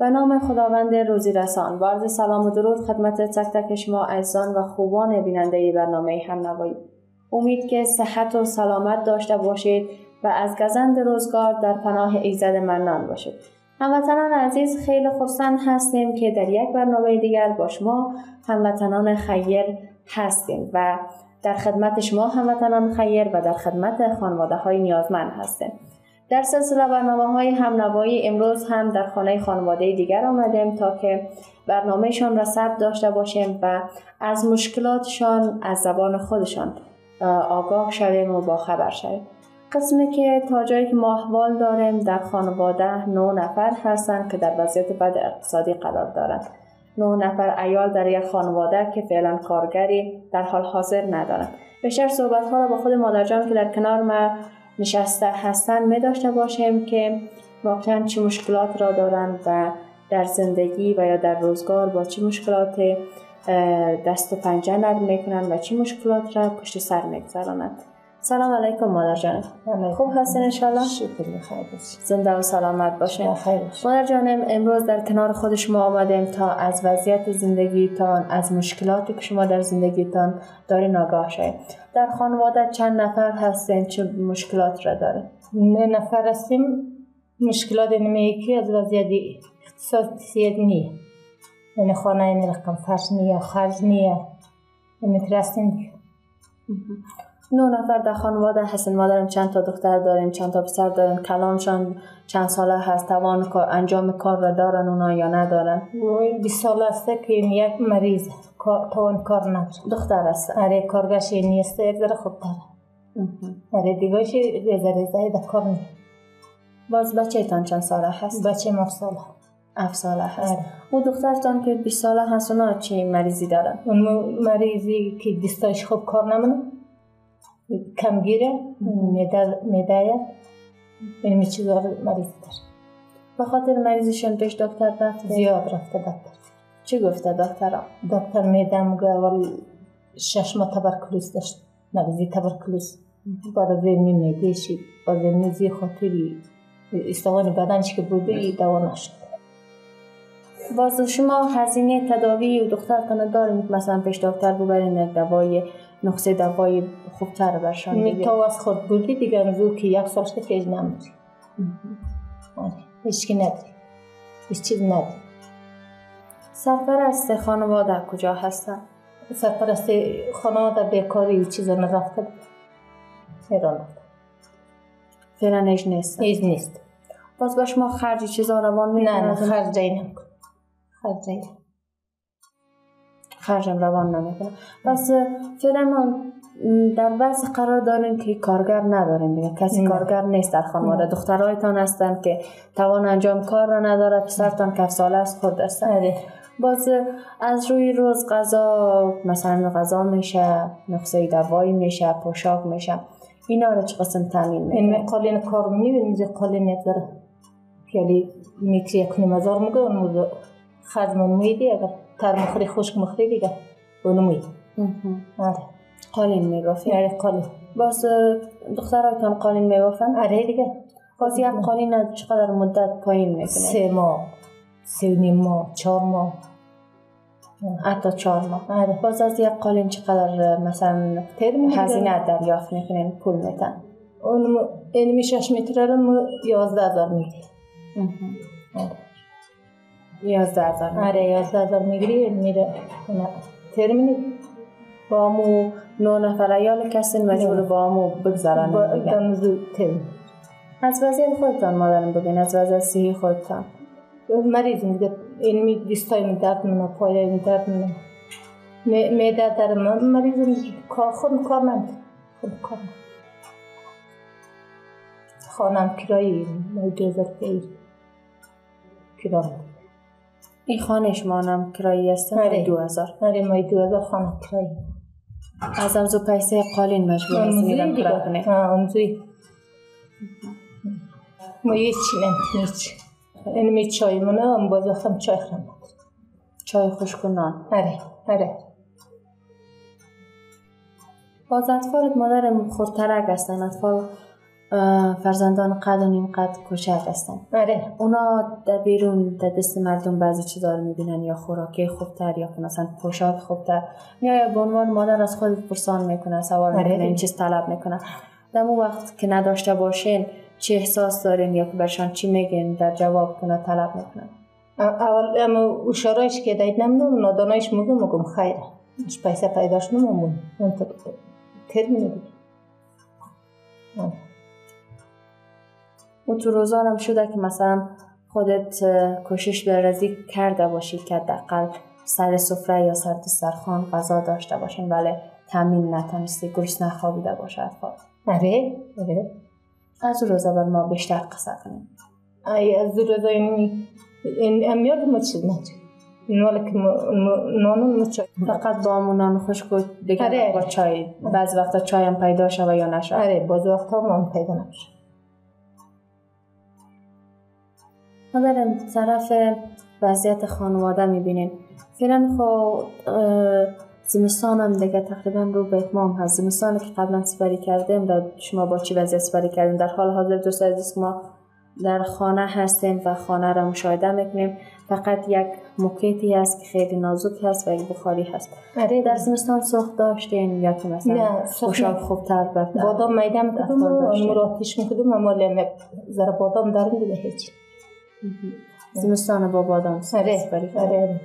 به نام خداوند روزی رسان. با عرض سلام و درود خدمت تک تک شما عزیزان و خوبان بیننده برنامه همنوایی. امید که صحت و سلامت داشته باشید و از گزند روزگار در پناه ایزد منان باشید. هموطنان عزیز، خیلی خرسند هستیم که در یک برنامه دیگر با شما هموطنان خیر هستیم و در خدمت شما هموطنان خیر و در خدمت خانواده های نیازمند هستیم. در سلسله برنامه‌های همنوایی امروز هم در خانه خانواده دیگر آمدیم تا که برنامهشان را ثبت داشته باشیم و از مشکلاتشان از زبان خودشان آگاه شویم و باخبر شویم. قسمی که تا جایی که ما احوال داریم در خانواده 9 نفر هستند که در وضعیت بد اقتصادی قرار دارند. 9 نفر عیال در یک خانواده که فعلا کارگری در حال حاضر ندارند. بیشتر صحبت‌ها را با خود مادر جان که در کنار ما نشسته هستند می داشته باشیم که واقعا چه مشکلات را دارند و در زندگی و یا در روزگار با چه مشکلات دست و پنجه نرم میکنند و چه مشکلات را پشت سر میگذارند. سلام علیکم مادر جان. خوب هستین ان شاء الله؟ شکر بخیر باشید. زنده و سلامت باشین. مادر جانم، امروز در کنار خود شما آمدیم تا از وضعیت زندگیتان، از مشکلاتی که شما در زندگیتان دارین آگاه شوید. در خانواده چند نفر هستین؟ چه مشکلات را دارین؟ 9 نفر هستیم. مشکلات نمیگی از وضعیت اقتصادی نیه. یعنی خانه این رقم فرش نیه، خرج نیه. میترسیم. 9 نفر در خانواده هستین. مادرم چند تا دختر دارین، چند تا پسر دارین؟ کلانشان چند ساله هست؟ توان انجام کار را دارن اونا یا ندارن؟ 20 ساله است که یک مریض توان کار نداره. دختر است؟ آره، کارگاش نیست، یک ذره خوب داره. آره دیگه‌اش ریزه در کار نیست. باز بچه تان چند ساله هست؟ بچه 7 ساله. 7 ساله هست. او دخترتان که 20 ساله هست اونا چه مریضی دارن؟ اون مریضی که دستاش خوب کار نمیکنه، کمگیره، معده این چیزا مریض داره. به خاطر مریضشون پیش دکتر رفته؟ زیاد رفته دکتر. چی گفته دکتر؟ دکتر معده میگه اول 6 ماه تبرکلوز داشت، مریضی تبرکلوز. بعد از این معده‌ش بعد از خاطری استوان بدنش که بوده دوا نشد. باز شما هزینه تداوی و دخترتان دارین مثلا پیش دکتر ببرین یک دوای نقصه دوای خوبتر برشان دیگه؟ تو از خود بودی دیگه امروز که 1 سالش که نمیدی. هیچ کی نداری، هیچ چیز نداری. سرپرست خانواده کجا هستن؟ سرپرست خانواده بیکاری چیزا نرفته، ایران رفته. فعلا هیچ نیست؟ هیچ نیست. باز با شما خرجی چیزا روان میکنه؟ نه خرجی نمیکنه. خرجم روان نمیکنه. پس فعلا در وضع قرار دارین که کارگر ندارین دیگه؟ کسی کارگر نیست در خانواده؟ دخترایتان هستن که توان انجام کار را نداره، پسرتان که 7 ساله است خود هستن. باز از روی روز غذا مثلا غذا میشه، نقصه دوایی میشه، پوشاک میشه، اینا رو چه قسم تامین میکنه؟ این قالین کار میبینید قالین یک ذره که میتری 1,000 میگه اون موضوع خرجمون میدی، اگر تر مخری خشک مخری دیگه اونو میدی. قالین میبافی؟ آره قالین. باز دخترایتان قالین میبافن؟ آره دیگه. باز یک قالین چقدر مدت پایین میکنه؟ 3 ماه، 3.5 ماه، 4 ماه، حتی 4 ماه. آره. باز از یک قالین چقدر مثلا هزینه دریافت میکنین، پول میتن؟ اون این 6 متر رو 11,000 میگیری. 11,000. آره 11,000 میگیری میره ترمینی. با امو 9 نفر عیال کسین مجبور با امو بگذارن دیگه. از وضعیت خودتان مادرم بگین، از وضعیت صحی خودتان. مریض میگه این دستای من درد منه، پای من درد منه، معده درد منه. مریض میگه خود کار نمیکنه. خانم کرایی 2,000 کرایی. این خانه شما هم کرایی هستن؟ آره 2,000. آره ما 2,000 خانه کرایی. از امزو پیسه قالین مجبور هستیم میرم کرا کنه؟ امزوی ما هیچ نمیتونیم. این می چای منه هم باز وقتم چای خورم. چای خشک و نان؟ آره. باز اطفالت مادرم خورترک هستن، اطفال فرزندان قد و نیم قد کوچک هستن. آره. اونا در بیرون در دست مردم بعضی چیزا رو میبینن، یا خوراکی خوبتر یا که مثلا پوشاک خوبتر، یا به عنوان مادر از خود پرسان میکنه، سوال میکنه این چیز طلب میکنه. در اون وقت که نداشته باشین چه احساس دارین یا که برشان چی میگین در جواب کنه طلب میکنن؟ اول اما اشارهش که دید نمیدونم نادانایش میگم خیره اش پیسه پیداش نمون اون ترمی نگید. اون تو روزانم شده که مثلا خودت کوشش به رزی کرده باشی که حداقل سر سفره یا سر دسترخوان غذا داشته باشین، ولی تامین نتونستی، گرسنه خوابیده باشه اطفال؟ آره. از روزا بر ما بیشتر قصه کنیم. از روزا این امیال ما چیز نچه مالک نانون چای فقط با همون نان خشک و دیگه با چای. بعض وقتا چای هم پیدا شوه یا نشوه. آره بعض وقتا هم پیدا نمیشه. ما در این طرف وضعیت خانواده میبینیم فعلا خب زمستان هم دیگه تقریبا رو به اتمام هست. زمستانی که قبلا سپری کردیم در شما با چی وضعیت سپری کردیم؟ در حال حاضر دوست عزیز ما در خانه هستیم و خانه را مشاهده میکنیم. فقط یک موکیتی هست که خیلی نازک هست و یک بخاری هست. در زمستان سوخت داشتین یا که مثلا خوشحال خوبتر بردن؟ بادام میدم کدوم مراتش میکدوم اما یک ذره بادام دارم دیگه هیچ. زمستان با بادام سپری کردیم. آره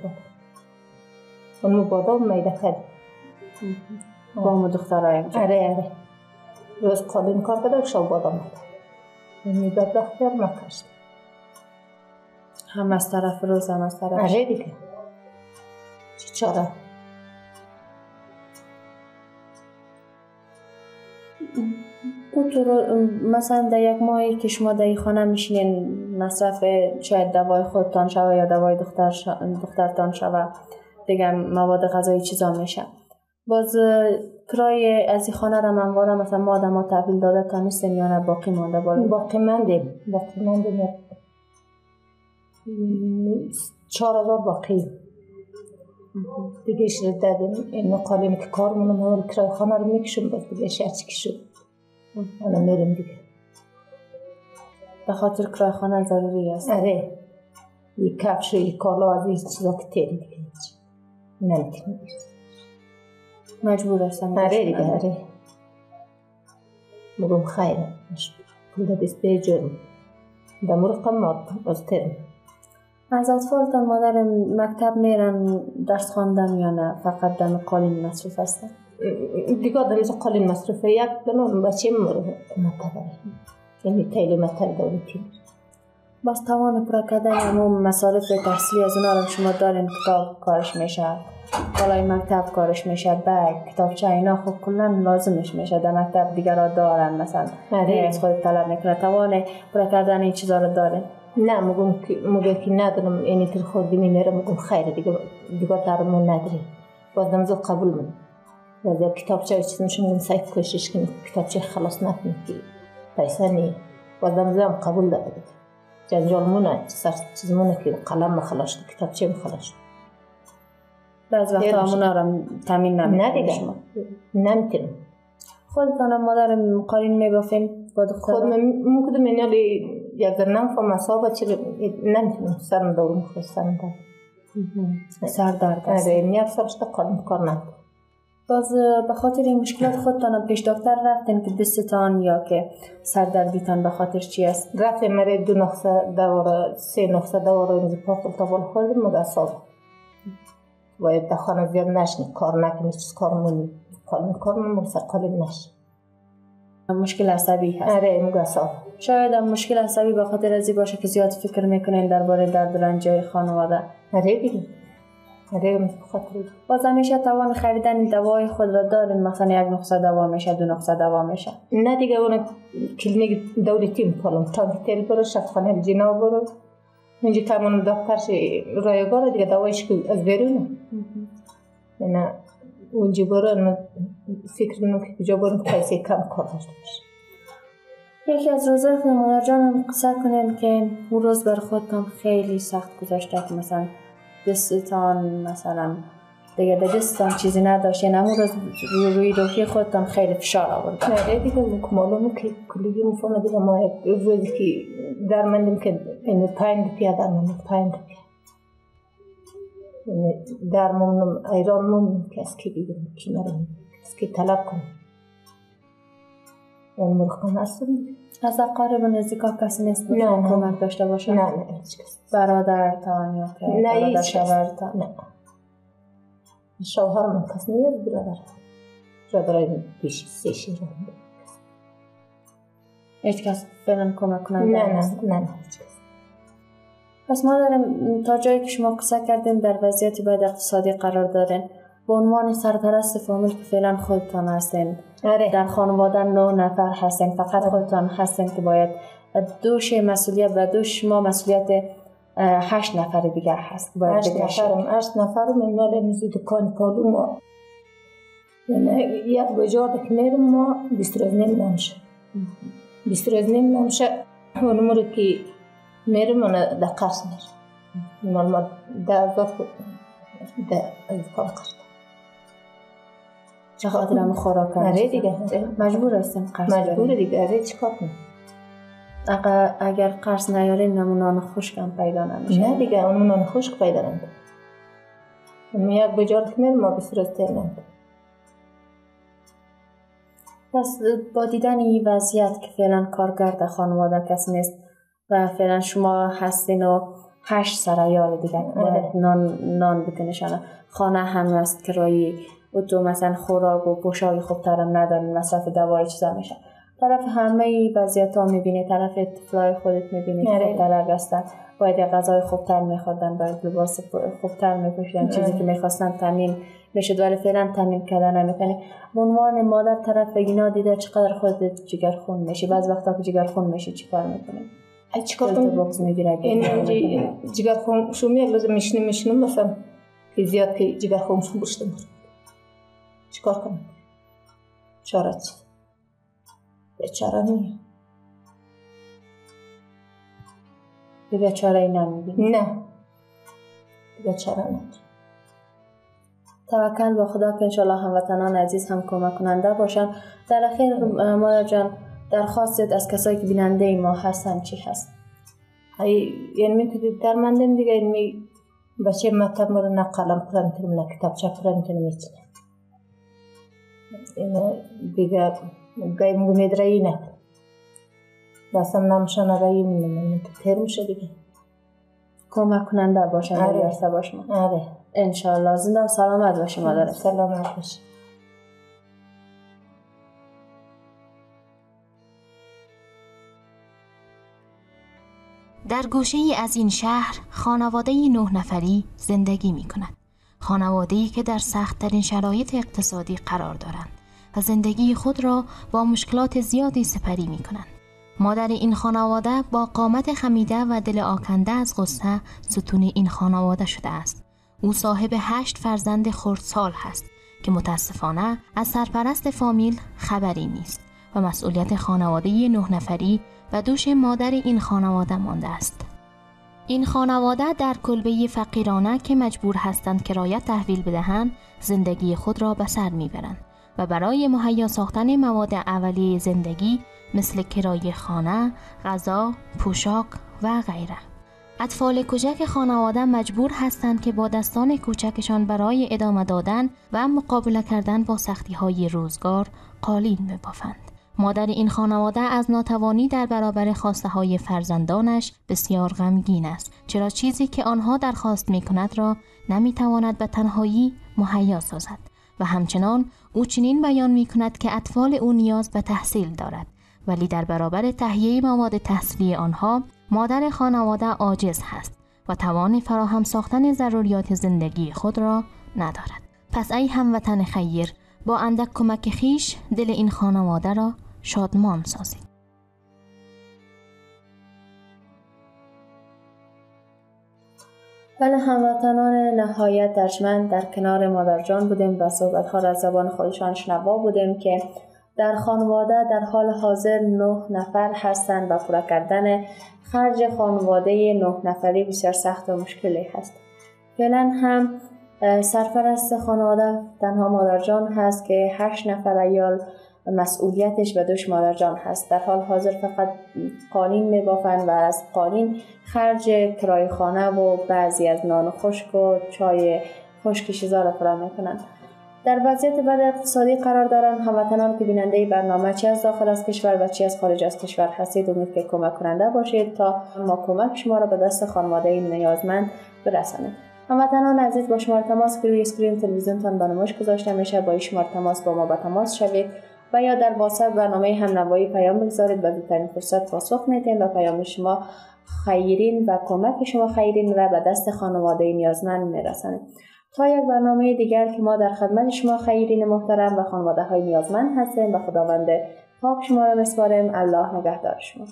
اونو بادام میده خیلی با همون دخترها یک جا. آره روز قالین کار کده شب بادام میده این بدبختیار نکشت. هم از طرف روز هم از طرف آره دیگه چی چاره. مثلا در یک ماهی که شما در این خانه میشینین مصرف شاید دوای خودتان شوه یا دوای دخترتان شوه دیگه مواد غذایی چیزا میشه. باز کرای از این خانه را منواره مثلا ما آدم ها تحویل داده تا نیستین یا نه باقی مانده بالا؟ باقی مندیم 4000 باقی دیگه شد دادیم. این قالیم که کارمونم اول کرای خانه رو میکشم باز دیگه شرچی که شد حالا میرم دیگه. به خاطر کرای خانه ضروری است؟ آره یک کفش و یک کالا از این چیزا که تیری دیگه نمیتونی مجبور هستم. آره دیگه آره مگم خیره پول ده دست بیجورم دمو رقم مارتم باز ترم. از اطفالتان مادر مکتب میرن درس خواندن یا نه فقط دم قالین مصروف هستن؟ دیگه دمیز قالین مصروفه یک دنو بچه مورو مکتبه یعنی تعلیمات دولتی. باز توان پورا کردن همون مصارف تحصیلی از اونا رو شما دارین؟ کتاب کارش میشه، بالای مکتب کارش میشه، بگ، کتابچه اینا خب کلن لازمش میشه. در مکتب دیگرها دارن مثلا از خود طلب میکنه. توان پورا کردن این چیزا رو دارین؟ نه مگه که ندارم اینی تر خود میمیرم مگم خیره دیگه دارمون نداری باز دمزو قبول من باز کتابچه چیزمشون مگم سعی کوشش کنی کتابچه خلاص نکنی که پیسه نی باز دمزو هم قبول داره جنجالمونه سر چیزمونه که قلم مخلاشت کتابچه مخلاشت. بعض وقتا همونا رو تامین نمیکنه شما؟ نمیتونم. خودتانم مادر قالین میبافین با دختر؟ خود ممکنه منیالی یک در نفهم اصابه چی نمیتونم سرم دارم خود سرم دارم سر درد است. آره نیت سرشت قالین کار نکنم. باز به خاطر این مشکلات خودتانم پیش دکتر رفتین که دستتان یا که سردردیتان به خاطر چی است؟ رفتم مره 2 نقطه دواره 3 نقطه دواره اینجا پاکل تابال خوردم مگه اصابه باید دخانه زیاد نشنی کار نکنی چیز کارمونی کارمون مرسر قالین نشنی. مشکل عصبی هست؟ آره مگه اصابه. شاید مشکل عصبی به خاطر ازی باشه که زیاد فکر میکنین درباره درد و رنجای خانواده. آره دیگه آره بخاطر باز همیشه توان خریدن دوای خود را دارین؟ مثلا 1 نقطه دوا میشه 2 نقطه دوا میشه؟ نه دیگه اون کلینیک دولتی میکنم تانک تل برو شفاخانه جنا برو اینجا تمام دکترش رایگار دیگه دوایش که از بیرونه نه اونجا برو فکر منو که کجا برو پیسه کم کار داشته باشه. یکی از روزای که مادر جانم قصه کنین که اون روز بر خودتان خیلی سخت گذاشته که مثلا دستتان مثلا دیگه در دستان چیزی نداشتین، همون روز روی روحی خودتان خیلی فشار آوردن. نه دیگه معلومه که کلیگی مفهوم دیگه ما روزی که درماندیم که این 5 روپیه درماندیم 5 روپیه درمونم ایرانمون کس که دیگه کنارم کس که طلب کنم اون مرخم هستم. از اقارب و نزدیکا کسی نیست که کمک داشته باشه؟ نه هیچ کس. برادرتان یا که برادر شوهرتان؟ نه شوهرم کس نیست، برادرای پیشی 3 شیرم هیچ کس فعلا کمک کننده نیست؟ نه هیچ کس. پس ما داریم تا جایی که شما قصه کردیم در وضعیت باید اقتصادی قرار دارین، به عنوان سرپرست فامیل که فعلا خودتان هستین. در خانواده 9 نفر هستین، فقط خودتان هستین که باید دوش مسئولیت و دوش ما مسئولیت 8 نفر دیگر هست. 8 نفرم مال میزی دکان پالو ما یعنی یک بجاد که میرم ما 20 روز نمیشه 20 روز نمیشه اون موری که میرم من در قرص میرم نال ما در کار کرد چه خاطر هم خوراک هم دیگه مجبور هستیم قرص مجبور دیگه چیکار کنیم. اگر قرص نیاریم نمونان خشک هم پیدا نمیشه. نه دیگه اون نان خشک پیدا نمیشه. یک بجار که میرم ما 20 روز ترمیم. پس با دیدن این وضعیت که فعلا کارگر در خانواده کس نیست و فعلا شما هستین و 8 سرایال دیگر باید نان بکنشانه، خانه هم هست کرایی و تو مثلا خوراک و پوشاک خوبترم ندارین، مصرف دوای چیزا میشه. طرف همه وضعیت ها میبینی، طرف طفلای خودت میبینی خوبتر هستن، باید غذای خوبتر میخوردن، باید لباس خوبتر میپوشیدن، چیزی که میخواستن تامین میشد ولی فعلا تامین کردن نمیکنی. به عنوان مادر طرف اینا دیده چقدر خودت جگرخون میشی، بعض وقتا که جگرخون میشی چیکار میکنی؟ چیکار کنم؟ این جگرخون شو میاد لازم میشنم مثلا که زیاد که جگرخون شو بشتم چیکار کنم؟ چاره چی؟ بیچاره نیه بیچاره ای نمیبینی؟ نه بیچاره نه. توکل به خدا که انشالله هموطنان عزیز هم کمک کننده باشن. در اخیر مادر جان درخواستت از کسایی که بیننده ما هستن چی هست؟ یعنی که درماندیم دیگه یعنی بچه مکتب مرا نه قلم پرنتر نه کتابچه پرنتر میچینه دیگه گایم گمید رایی نه دستم نمشان رایی من تر میشه دیگه کمک کننده باشن در باشم. انشالله زنده و سلامت باشی مادر. سلامت باشی. در گوشه‌ای از این شهر خانواده 9 نفری زندگی می‌کند. خانواده‌ای که در سخت‌ترین شرایط اقتصادی قرار دارند و زندگی خود را با مشکلات زیادی سپری می‌کنند. مادر این خانواده با قامت خمیده و دل آکنده از غصه ستون این خانواده شده است. او صاحب 8 فرزند خردسال هست که متاسفانه از سرپرست فامیل خبری نیست و مسئولیت خانواده 9 نفری و دوش مادر این خانواده مانده است. این خانواده در کلبه فقیرانه که مجبور هستند کرایه تحویل بدهند زندگی خود را به سر میبرند و برای مهیا ساختن مواد اولیه زندگی مثل کرایه خانه، غذا، پوشاک و غیره. اطفال کوچک خانواده مجبور هستند که با دستان کوچکشان برای ادامه دادن و مقابله کردن با سختی‌های روزگار قالین ببافند. مادر این خانواده از ناتوانی در برابر خواسته‌های فرزندانش بسیار غمگین است، چرا چیزی که آنها درخواست می‌کند را نمی‌تواند به تنهایی مهیا سازد و همچنان او چنین بیان می‌کند که اطفال او نیاز به تحصیل دارد، ولی در برابر تهیه مواد تحصیلی آنها مادر خانواده عاجز هست و توان فراهم ساختن ضروریات زندگی خود را ندارد. پس ای هموطن خیر، با اندک کمک خیش دل این خانواده را شادمان سازید. بله هموطنان نهایت ارجمند، در کنار مادر جان بودیم و صحبت‌ها را از زبان خودشان شنوا بودیم که در خانواده در حال حاضر 9 نفر هستند و پورا کردن خرج خانواده 9 نفری بسیار سخت و مشکلی هست. فعلا هم سرپرست خانواده تنها مادرجان هست که 8 نفر عیال مسئولیتش به دوش مادرجان هست. در حال حاضر فقط قالین میبافند و از قالین خرج کرای خانه و بعضی از نان خشک و چای خشک چیزا را فراهم میکنند. در وضعیت بد اقتصادی قرار دارند. هموطنان که بیننده برنامه چه از داخل از کشور و چه از خارج از کشور هستید، امید که کمک کننده باشید تا ما کمک شما را به دست خانواده نیازمند برسانیم. هموطنان عزیز، با شماره تماس که روی اسکرین تلویزیونتان به نمایش گذاشته میشه با این شماره تماس با ما به تماس شوید و یا در واتساپ برنامه همنوایی پیام بگذارید. به زودترین فرصت پاسخ میدیم و پیام شما خیرین و کمک شما خیرین را به دست خانواده نیازمند میرسانیم. تا یک برنامه دیگر که ما در خدمت شما خیرین محترم و خانواده های نیازمند هستیم، به خداوند پاک شما را میسپاریم. الله نگهدار شما.